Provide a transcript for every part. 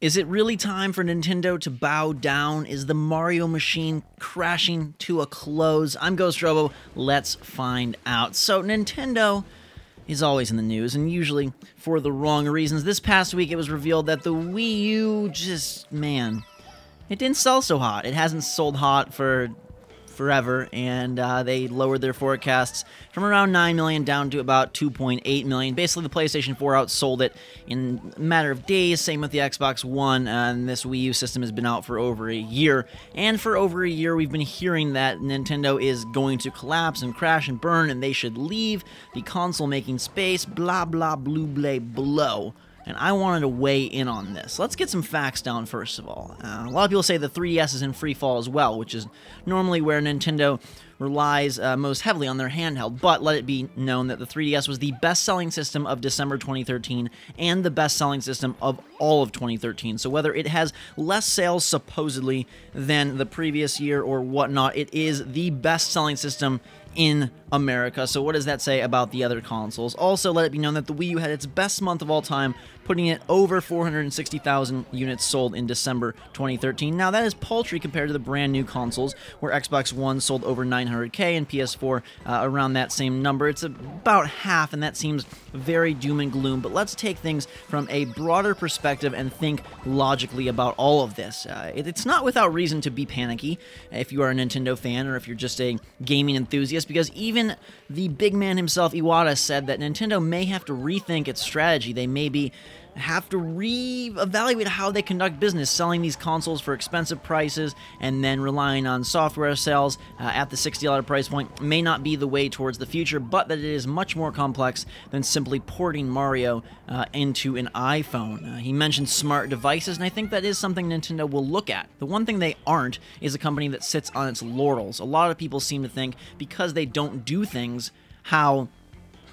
Is it really time for Nintendo to bow down? Is the Mario machine crashing to a close? I'm GhostRobo. Let's find out. So, Nintendo is always in the news, and usually for the wrong reasons. This past week, it was revealed that the Wii U it didn't sell so hot. It hasn't sold hot for forever, and they lowered their forecasts from around 9 million down to about 2.8 million. Basically, the PlayStation 4 outsold it in a matter of days. Same with the Xbox One, and this Wii U system has been out for over a year. And for over a year, we've been hearing that Nintendo is going to collapse and crash and burn, and they should leave the console-making space, blah, blah, blue, blay, blow. And I wanted to weigh in on this. Let's get some facts down first of all. A lot of people say the 3DS is in free fall as well, which is normally where Nintendo relies most heavily on their handheld, but let it be known that the 3DS was the best-selling system of December 2013 and the best-selling system of all of 2013. So whether it has less sales supposedly than the previous year or whatnot, it is the best-selling system in America. So what does that say about the other consoles? Also, let it be known that the Wii U had its best month of all time, putting it over 460,000 units sold in December 2013. Now, that is paltry compared to the brand new consoles, where Xbox One sold over 900K and PS4 around that same number. It's about half, and that seems very doom and gloom. But let's take things from a broader perspective and think logically about all of this. It's not without reason to be panicky if you are a Nintendo fan or if you're just a gaming enthusiast, because even the big man himself, Iwata, said that Nintendo may have to rethink its strategy. They maybe have to re-evaluate how they conduct business, selling these consoles for expensive prices and then relying on software sales at the $60 price point may not be the way towards the future, but that it is much more complex than simply porting Mario into an iPhone. He mentioned smart devices, and I think that is something Nintendo will look at. The one thing they aren't is a company that sits on its laurels. A lot of people seem to think because they don't do things how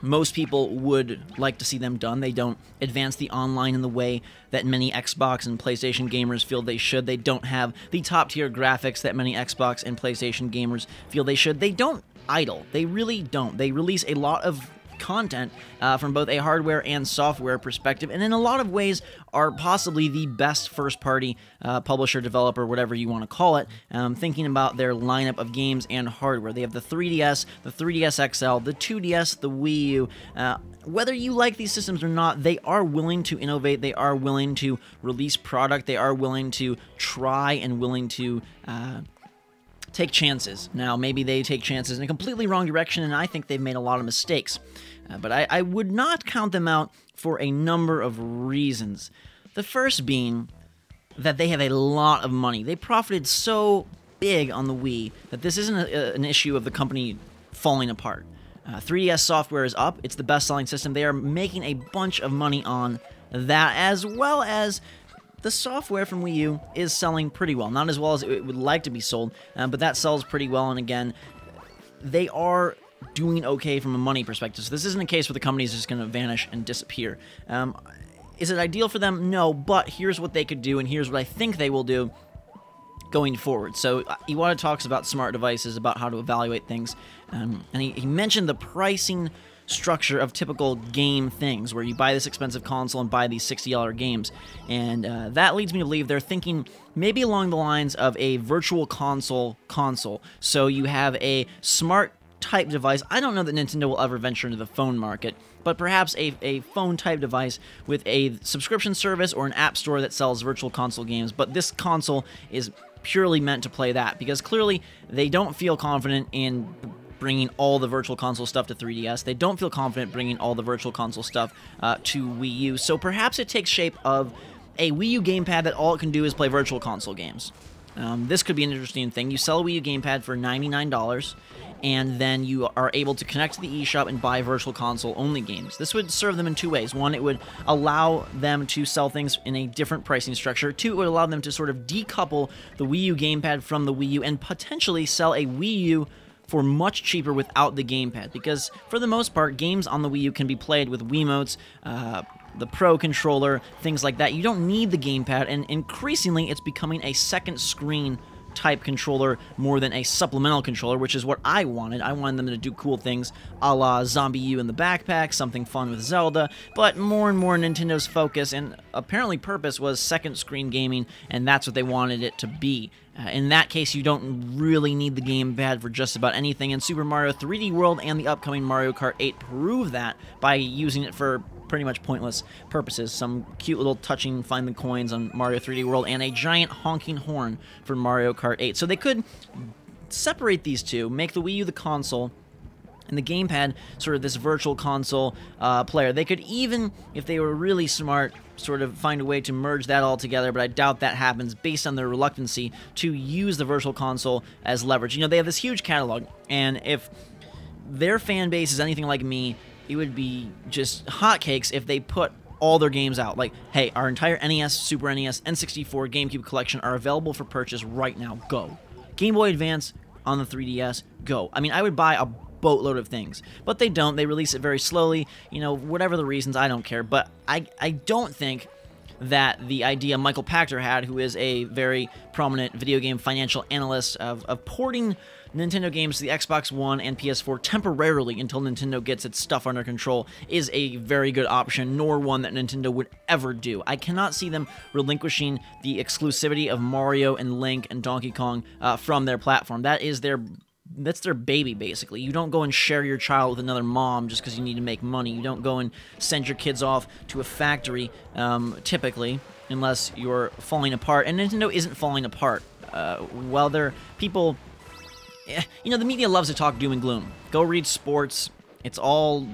most people would like to see them done. They don't advance the online in the way that many Xbox and PlayStation gamers feel they should. They don't have the top-tier graphics that many Xbox and PlayStation gamers feel they should. They don't idle. They really don't. They release a lot of content from both a hardware and software perspective, and in a lot of ways are possibly the best first-party publisher, developer, whatever you want to call it, thinking about their lineup of games and hardware. They have the 3DS, the 3DS XL, the 2DS, the Wii U. Whether you like these systems or not, they are willing to innovate, they are willing to release product, they are willing to try and willing to take chances. Now, maybe they take chances in a completely wrong direction, and I think they've made a lot of mistakes. But I would not count them out for a number of reasons. The first being that they have a lot of money. They profited so big on the Wii that this isn't an issue of the company falling apart. 3DS software is up. It's the best-selling system. They are making a bunch of money on that, as well as the software from Wii U is selling pretty well. Not as well as it would like to be sold, but that sells pretty well, and again, they are doing okay from a money perspective. So this isn't a case where the company is just going to vanish and disappear. Is it ideal for them? No, but here's what they could do, and here's what I think they will do going forward. So Iwata talks about smart devices, about how to evaluate things, and he mentioned the pricing structure of typical game things, where you buy this expensive console and buy these $60 games, and that leads me to believe they're thinking maybe along the lines of a virtual console. So you have a smart type device. I don't know that Nintendo will ever venture into the phone market, but perhaps a phone type device with a subscription service or an app store that sells virtual console games, but this console is purely meant to play that, because clearly they don't feel confident in bringing all the virtual console stuff to 3DS. They don't feel confident bringing all the virtual console stuff to Wii U. So perhaps it takes shape of a Wii U gamepad that all it can do is play virtual console games. This could be an interesting thing. You sell a Wii U gamepad for $99, and then you are able to connect to the eShop and buy virtual console-only games. This would serve them in two ways. One, it would allow them to sell things in a different pricing structure. Two, it would allow them to sort of decouple the Wii U gamepad from the Wii U and potentially sell a Wii U for much cheaper without the gamepad, because for the most part, games on the Wii U can be played with Wiimotes, the Pro controller, things like that. You don't need the gamepad, and increasingly it's becoming a second screen type controller more than a supplemental controller, which is what I wanted. I wanted them to do cool things a la Zombie U in the backpack, something fun with Zelda, but more and more Nintendo's focus and apparently purpose was second screen gaming, and that's what they wanted it to be. In that case, you don't really need the gamepad for just about anything, and Super Mario 3D World and the upcoming Mario Kart 8 prove that by using it for pretty much pointless purposes. Some cute little touching find the coins on Mario 3D World and a giant honking horn for Mario Kart 8. So they could separate these two, make the Wii U the console, and the gamepad sort of this virtual console player. They could even, if they were really smart, sort of find a way to merge that all together, but I doubt that happens based on their reluctancy to use the virtual console as leverage. You know, they have this huge catalog, and if their fan base is anything like me, it would be just hotcakes if they put all their games out. Like, hey, our entire NES, Super NES, N64, GameCube collection are available for purchase right now. Go. Game Boy Advance on the 3DS. Go. I mean, I would buy a boatload of things, but they don't. They release it very slowly. You know, whatever the reasons, I don't care. But I don't think that the idea Michael Pachter had, who is a very prominent video game financial analyst, of porting Nintendo games to the Xbox One and PS4 temporarily until Nintendo gets its stuff under control, is a very good option, nor one that Nintendo would ever do. I cannot see them relinquishing the exclusivity of Mario and Link and Donkey Kong from their platform. That's their baby, basically. You don't go and share your child with another mom just because you need to make money. You don't go and send your kids off to a factory, typically, unless you're falling apart. And Nintendo isn't falling apart. While people... You know, the media loves to talk doom and gloom. Go read sports. It's all...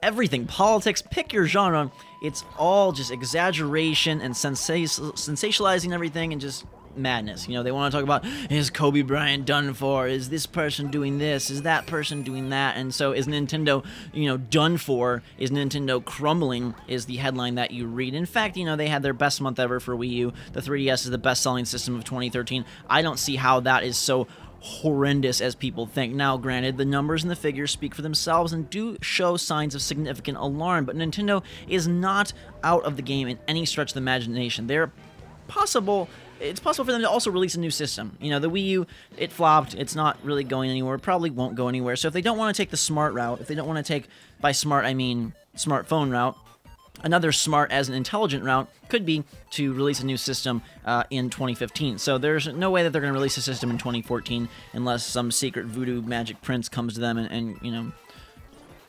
everything. Politics. Pick your genre. It's all just exaggeration and sensationalizing everything and just... madness. You know, they want to talk about, is Kobe Bryant done for? Is this person doing this? Is that person doing that? And so is Nintendo, you know, done for? Is Nintendo crumbling? Is the headline that you read. In fact, you know, they had their best month ever for Wii U. The 3DS is the best-selling system of 2013. I don't see how that is so horrendous as people think. Now, granted, the numbers and the figures speak for themselves and do show signs of significant alarm, but Nintendo is not out of the game in any stretch of the imagination. It's possible for them to also release a new system. You know, the Wii U, it flopped. It's not really going anywhere. It probably won't go anywhere. So if they don't want to take the smart route, if they don't want to take, by smart I mean smartphone route, another smart as an intelligent route could be to release a new system in 2015. So there's no way that they're going to release a system in 2014 unless some secret voodoo magic prince comes to them and you know,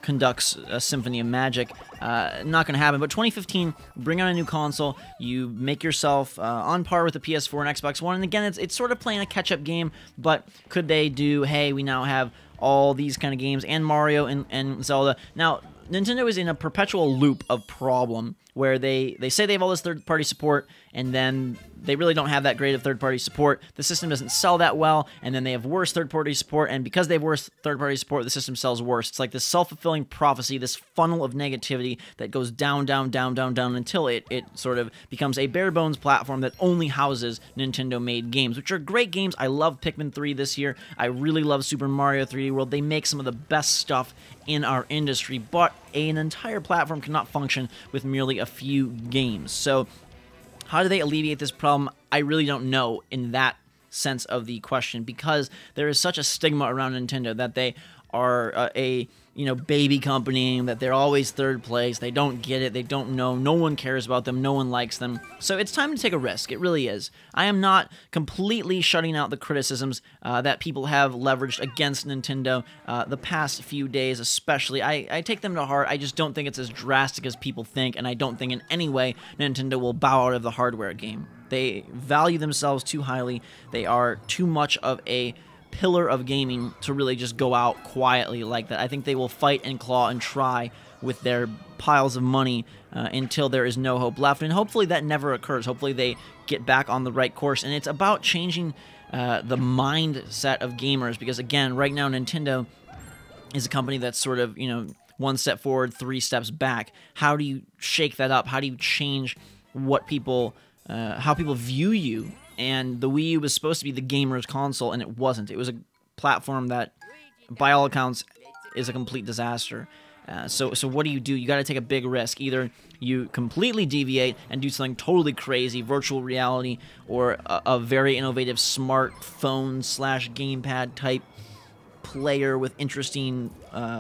conducts a symphony of magic. Not going to happen. But 2015, bring out a new console. You make yourself on par with the PS4 and Xbox One. And again, it's sort of playing a catch-up game. But could they do, hey, we now have all these kind of games and Mario and Zelda. Now, Nintendo is in a perpetual loop of problem where they say they have all this third-party support, and then they really don't have that great of third-party support. The system doesn't sell that well, and then they have worse third-party support, and because they have worse third-party support, the system sells worse. It's like this self-fulfilling prophecy, this funnel of negativity that goes down, down, down, down, down until it sort of becomes a bare-bones platform that only houses Nintendo-made games, which are great games. I love Pikmin 3 this year. I really love Super Mario 3D World. They make some of the best stuff in our industry, but an entire platform cannot function with merely a few games. So how do they alleviate this problem? I really don't know in that sense of the question, because there is such a stigma around Nintendo that they are a baby company, that they're always third place. They don't get it. They don't know. No one cares about them. No one likes them. So it's time to take a risk. It really is. I am not completely shutting out the criticisms that people have leveraged against Nintendo the past few days, especially. I take them to heart. I just don't think it's as drastic as people think, and I don't think in any way Nintendo will bow out of the hardware game. They value themselves too highly. They are too much of a pillar of gaming to really just go out quietly like that. I think they will fight and claw and try with their piles of money until there is no hope left, and hopefully that never occurs. Hopefully they get back on the right course, and it's about changing the mindset of gamers, because again, right now Nintendo is a company that's sort of, one step forward, 3 steps back. How do you shake that up? How do you change what people, how people view you? And the Wii U was supposed to be the gamer's console, and it wasn't. It was a platform that, by all accounts, is a complete disaster. So what do? You got to take a big risk. Either you completely deviate and do something totally crazy, virtual reality, or a very innovative smartphone / gamepad type player with interesting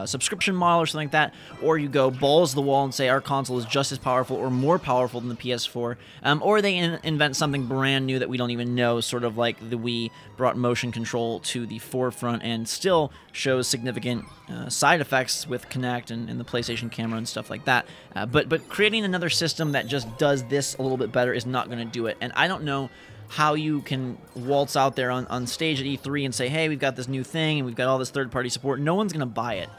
subscription model or something like that, or you go balls to the wall and say our console is just as powerful or more powerful than the PS4, or they invent something brand new that we don't even know, sort of like the Wii brought motion control to the forefront and still shows significant side effects with Kinect and the PlayStation camera and stuff like that. But creating another system that just does this a little bit better is not going to do it, and I don't know how you can waltz out there on stage at E3 and say, hey, we've got this new thing and we've got all this third-party support. No one's going to buy it.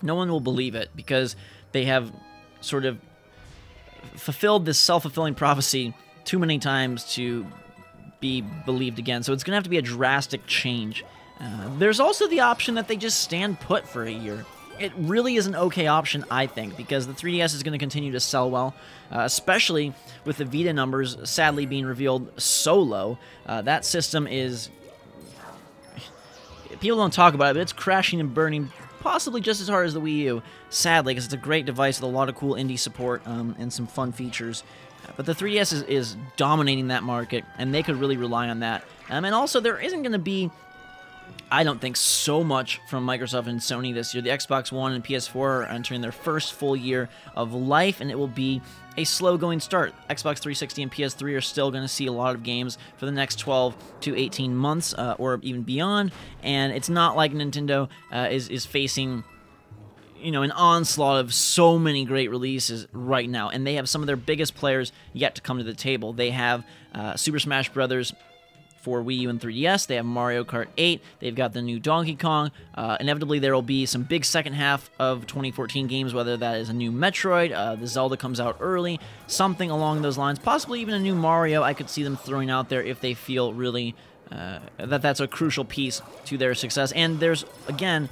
No one will believe it because they have sort of fulfilled this self-fulfilling prophecy too many times to be believed again. So it's going to have to be a drastic change. There's also the option that they just stand put for a year. It really is an okay option, I think, because the 3DS is going to continue to sell well, especially with the Vita numbers sadly being revealed so low. That system is... People don't talk about it, but it's crashing and burning possibly just as hard as the Wii U, sadly, because it's a great device with a lot of cool indie support and some fun features. But the 3DS is dominating that market, and they could really rely on that. And also, there isn't going to be, I don't think, so much from Microsoft and Sony this year. The Xbox One and PS4 are entering their first full year of life, and it will be a slow-going start. Xbox 360 and PS3 are still going to see a lot of games for the next 12 to 18 months, or even beyond, and it's not like Nintendo is facing, you know, an onslaught of so many great releases right now, and they have some of their biggest players yet to come to the table. They have Super Smash Bros. For Wii U and 3DS. They have Mario Kart 8. They've got the new Donkey Kong. Inevitably, there will be some big second half of 2014 games, whether that is a new Metroid, the Zelda comes out early, something along those lines, possibly even a new Mario I could see them throwing out there if they feel really that's a crucial piece to their success. And there's, again,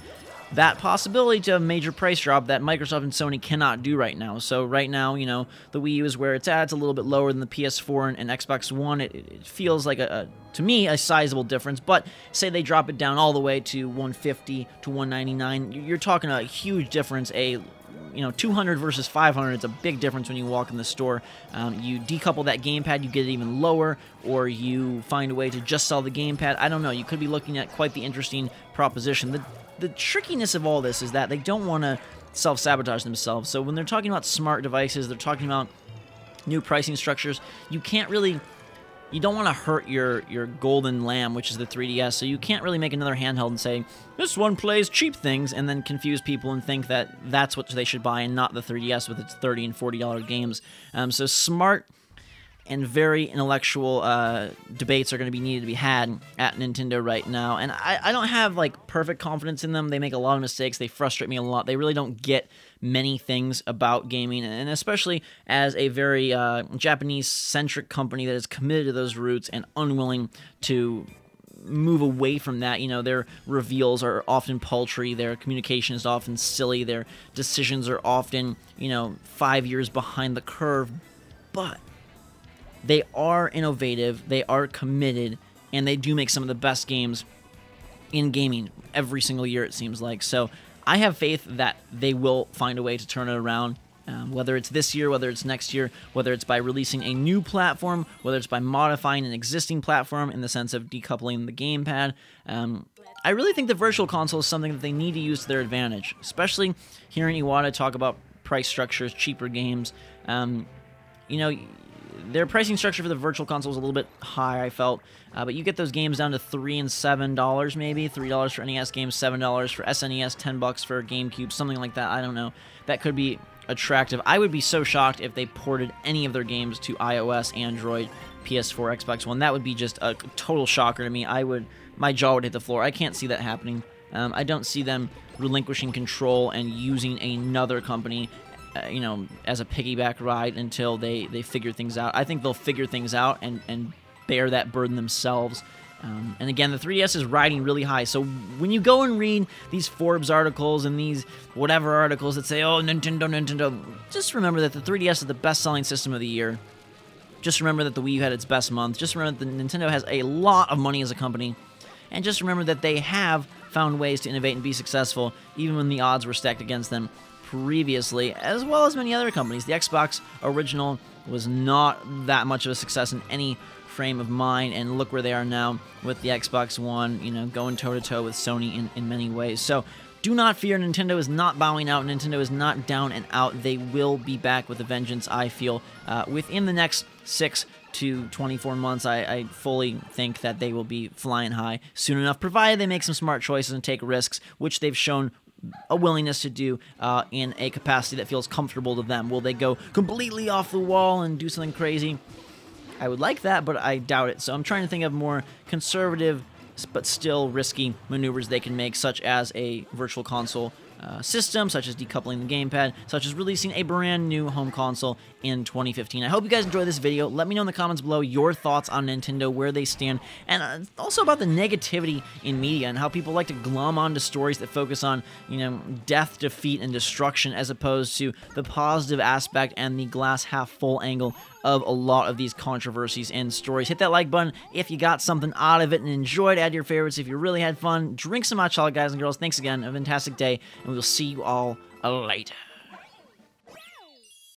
that possibility to a major price drop that Microsoft and Sony cannot do right now. So right now, you know, the Wii U is where it's at. It's a little bit lower than the PS4 and Xbox One. It feels like, to me, a sizable difference. But say they drop it down all the way to $150 to $199, you're talking a huge difference. You know, 200 versus 500, it's a big difference when you walk in the store. You decouple that gamepad, you get it even lower, or you find a way to just sell the gamepad. I don't know. You could be looking at quite the interesting proposition. The trickiness of all this is that they don't want to self-sabotage themselves. So when they're talking about smart devices, they're talking about new pricing structures, you don't want to hurt your golden lamb, which is the 3DS, so you can't really make another handheld and say, this one plays cheap things, and then confuse people and think that that's what they should buy and not the 3DS with its $30 and $40 games. So smart and very intellectual debates are going to be needed to be had at Nintendo right now. And I don't have, like, perfect confidence in them. They make a lot of mistakes. They frustrate me a lot. They really don't get many things about gaming, and especially as a very Japanese-centric company that is committed to those roots and unwilling to move away from that. You know, their reveals are often paltry, their communication is often silly, their decisions are often, 5 years behind the curve, but they are innovative, they are committed, and they do make some of the best games in gaming every single year, it seems like. So I have faith that they will find a way to turn it around, whether it's this year, whether it's next year, whether it's by releasing a new platform, whether it's by modifying an existing platform in the sense of decoupling the gamepad. I really think the Virtual Console is something that they need to use to their advantage, especially hearing Iwata talk about price structures, cheaper games. Their pricing structure for the Virtual Console is a little bit high, I felt, but you get those games down to $3 and $7 maybe, $3 for NES games, $7 for SNES, $10 for GameCube, something like that. I don't know. That could be attractive. I would be so shocked if they ported any of their games to iOS, Android, PS4, Xbox One. That would be just a total shocker to me. My jaw would hit the floor. I can't see that happening. I don't see them relinquishing control and using another company as a piggyback ride until they figure things out. I think they'll figure things out and bear that burden themselves. And again, the 3DS is riding really high. So when you go and read these Forbes articles and these whatever articles that say, oh, Nintendo, just remember that the 3DS is the best-selling system of the year. Just remember that the Wii U had its best month. Just remember that Nintendo has a lot of money as a company. And just remember that they have found ways to innovate and be successful, even when the odds were stacked against them previously, as well as many other companies. The Xbox original was not that much of a success in any frame of mind, and look where they are now with the Xbox One, you know, going toe-to-toe with Sony in many ways. So do not fear, Nintendo is not bowing out. Nintendo is not down and out. They will be back with a vengeance, I feel, within the next 6 to 24 months. I fully think that they will be flying high soon enough, provided they make some smart choices and take risks, which they've shown a willingness to do in a capacity that feels comfortable to them. Will they go completely off the wall and do something crazy? I would like that, but I doubt it. So I'm trying to think of more conservative but still risky maneuvers they can make, such as a virtual console system, such as decoupling the gamepad, such as releasing a brand new home console in 2015. I hope you guys enjoyed this video. Let me know in the comments below your thoughts on Nintendo, where they stand, and also about the negativity in media and how people like to glom onto stories that focus on, you know, death, defeat, and destruction, as opposed to the positive aspect and the glass half full angle of a lot of these controversies and stories. Hit that like button if you got something out of it and enjoyed. Add your favorites if you really had fun. Drink some hot chocolate, guys and girls. Thanks again. Have a fantastic day, and we'll see you all later.